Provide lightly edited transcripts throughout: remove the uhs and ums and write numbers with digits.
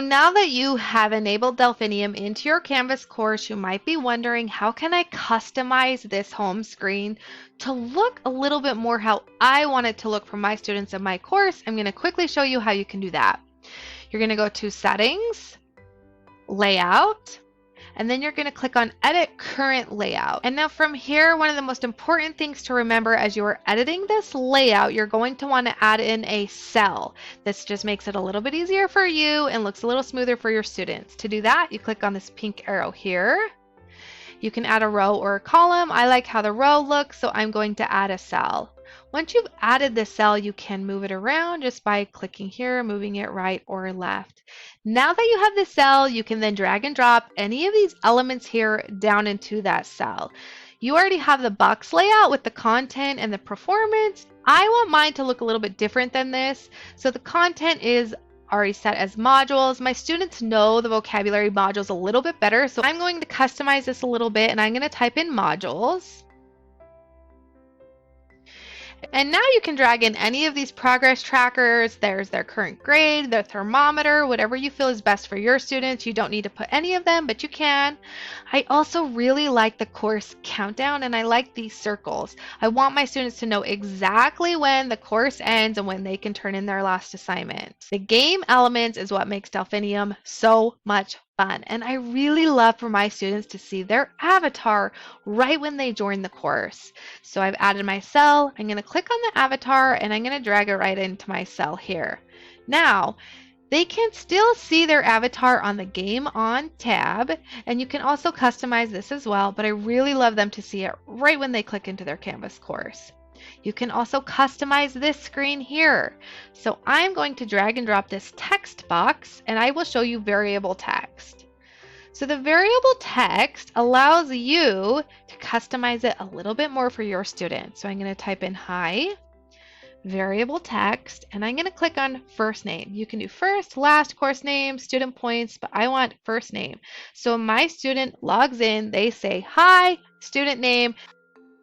So now that you have enabled Delphinium into your Canvas course, you might be wondering, how can I customize this home screen to look a little bit more how I want it to look for my students in my course? I'm going to quickly show you how you can do that. You're going to go to Settings, Layout, and then you're going to click on Edit Current Layout. And now from here, one of the most important things to remember as you are editing this layout, you're going to want to add in a cell. This just makes it a little bit easier for you and looks a little smoother for your students. To do that, you click on this pink arrow here. You can add a row or a column. I like how the row looks, so I'm going to add a cell. Once you've added the cell, you can move it around just by clicking here, moving it right or left. Now that you have the cell, you can then drag and drop any of these elements here down into that cell. You already have the box layout with the content and the performance. I want mine to look a little bit different than this. So the content is already set as modules. My students know the vocabulary modules a little bit better, so I'm going to customize this a little bit, and I'm going to type in modules. And now you can drag in any of these progress trackers. There's their current grade, their thermometer, whatever you feel is best for your students. You don't need to put any of them, but you can. I also really like the course countdown, and I like these circles. I want my students to know exactly when the course ends and when they can turn in their last assignment. The game elements is what makes Delphinium so much fun, and I really love for my students to see their avatar right when they join the course. So I've added my cell. I'm going to click on the avatar, and I'm going to drag it right into my cell here. Now, they can still see their avatar on the Game On tab, and you can also customize this as well, but I really love them to see it right when they click into their Canvas course. You can also customize this screen here. So I'm going to drag and drop this text box, and I will show you variable text. So the variable text allows you to customize it a little bit more for your students. So I'm going to type in hi, variable text, and I'm going to click on first name. You can do first, last, course name, student points, but I want first name. So my student logs in, they say hi, student name.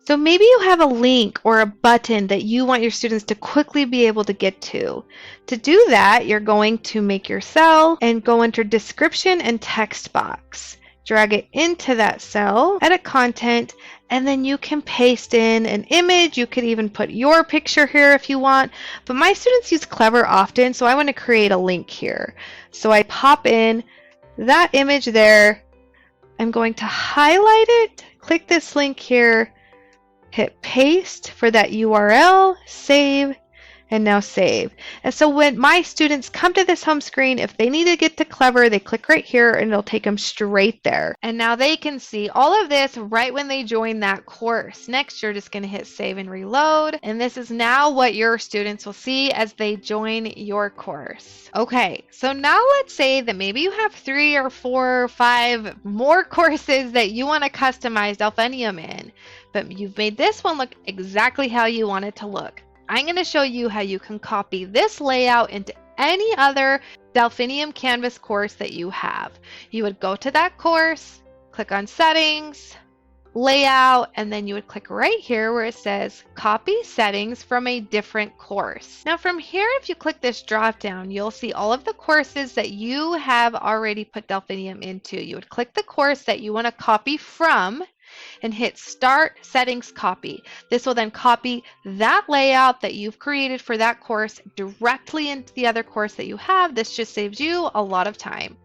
So maybe you have a link or a button that you want your students to quickly be able to get to. To do that, you're going to make your cell and go under description and text box. Drag it into that cell, edit content, and then you can paste in an image. You could even put your picture here if you want, but my students use Clever often, so I want to create a link here. So I pop in that image there. I'm going to highlight it, click this link here, hit paste for that URL, save, and now save. And so when my students come to this home screen, if they need to get to Clever, they click right here and it'll take them straight there. And now they can see all of this right when they join that course. Next, you're just going to hit save and reload. And this is now what your students will see as they join your course. Okay, so now let's say that maybe you have 3 or 4 or 5 more courses that you want to customize Delphinium in, but you've made this one look exactly how you want it to look. I'm going to show you how you can copy this layout into any other Delphinium Canvas course that you have. You would go to that course, click on Settings, Layout, and then you would click right here where it says Copy Settings from a different course. Now from here, if you click this drop down, you'll see all of the courses that you have already put Delphinium into. You would click the course that you want to copy from and hit Start Settings Copy. This will then copy that layout that you've created for that course directly into the other course that you have. This just saves you a lot of time.